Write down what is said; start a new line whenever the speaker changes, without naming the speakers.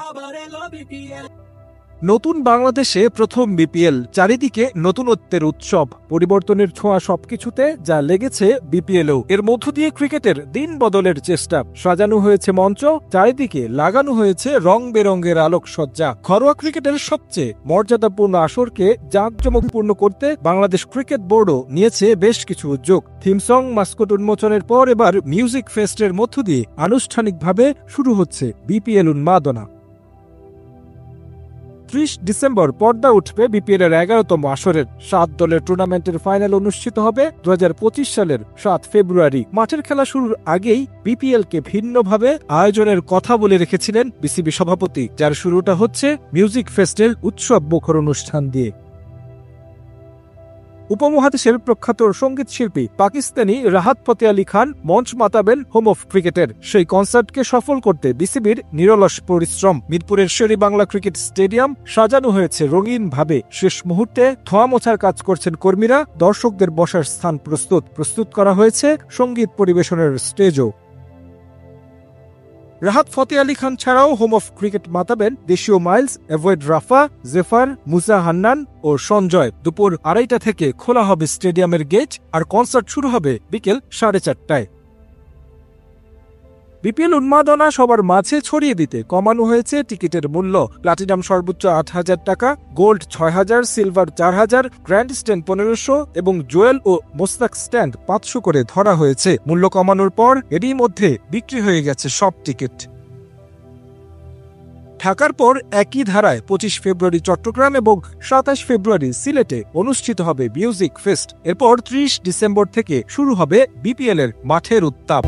আবার এলো বিপিএল।
নতুন বাংলাদেশে প্রথম বিপিএল, চারিদিকে নতুনত্বের উৎসব, পরিবর্তনের ছোঁয়া সবকিছুতে যা লেগেছে বিপিএলও। এর মধ্য দিয়ে ক্রিকেটের দিন বদলের চেষ্টা, সাজানো হয়েছে মঞ্চ, চারিদিকে লাগানো হয়েছে রং বেরঙের আলোকসজ্জা। ঘরোয়া ক্রিকেটের সবচেয়ে মর্যাদাপূর্ণ আসরকে জাঁকজমকপূর্ণ করতে বাংলাদেশ ক্রিকেট বোর্ডও নিয়েছে বেশ কিছু উদ্যোগ। থিম সং, মাস্কট উন্মোচনের পর এবার মিউজিক ফেস্টের মধ্য দিয়ে আনুষ্ঠানিকভাবে শুরু হচ্ছে বিপিএল উন্মাদনা। 30 ডিসেম্বর পর্দা উঠবে বিপিএল এর 11তম আসরের। 7 দলের টুর্নামেন্টের ফাইনাল অনুষ্ঠিত হবে 2025 সালের 7 ফেব্রুয়ারি। মাঠের খেলা শুরুর আগেই বিপিএল কে ভিন্নভাবে আয়োজনের কথা বলে রেখেছিলেন বিসিবি সভাপতি, যার শুরুটা হচ্ছে মিউজিক ফেস্টের উৎসব মুখর অনুষ্ঠান দিয়ে। উপমহাদেশের প্রখ্যাত সঙ্গীত শিল্পী পাকিস্তানি রাহাত ফতেহ আলী খান মঞ্চ মাতাবেন হোম অফ ক্রিকেটের। সেই কনসার্টকে সফল করতে বিসিবির নিরলস পরিশ্রম। মিরপুরের শেরি বাংলা ক্রিকেট স্টেডিয়াম সাজানো হয়েছে রঙিন ভাবে। শেষ মুহূর্তে ধোয়া মোছার কাজ করছেন কর্মীরা। দর্শকদের বসার স্থান প্রস্তুত করা হয়েছে সঙ্গীত পরিবেশনের স্টেজও। রাহাত ফতেহ আলী খান ছাড়াও হোম অফ ক্রিকেট মাতাবেন দেশীয় মাইলস, এভয়েড রাফা, জেফার, মুসা হান্নান ও সঞ্জয়। দুপুর 2:30 থেকে খোলা হবে স্টেডিয়ামের গেট, আর কনসার্ট শুরু হবে বিকেল 4:30টায়। বিপিএল উন্মাদনা সবার মাঝে ছড়িয়ে দিতে কমানো হয়েছে টিকিটের মূল্য। প্লাটিনাম সর্বোচ্চ 8,000 টাকা, গোল্ড 6,000, সিলভার 4,000, গ্র্যান্ড স্ট্যান্ড 1500 এবং জুয়েল ও মোস্তাক স্ট্যান্ড 500 করে ধরা হয়েছে। মূল্য কমানোর পর এরই মধ্যে বিক্রি হয়ে গেছে সব টিকিট। ঢাকার পর একই ধারায় 25 ফেব্রুয়ারি চট্টগ্রাম এবং 27 ফেব্রুয়ারি সিলেটে অনুষ্ঠিত হবে মিউজিক ফেস্ট। এরপর 30 ডিসেম্বর থেকে শুরু হবে বিপিএল এর মাঠের উত্তাপ।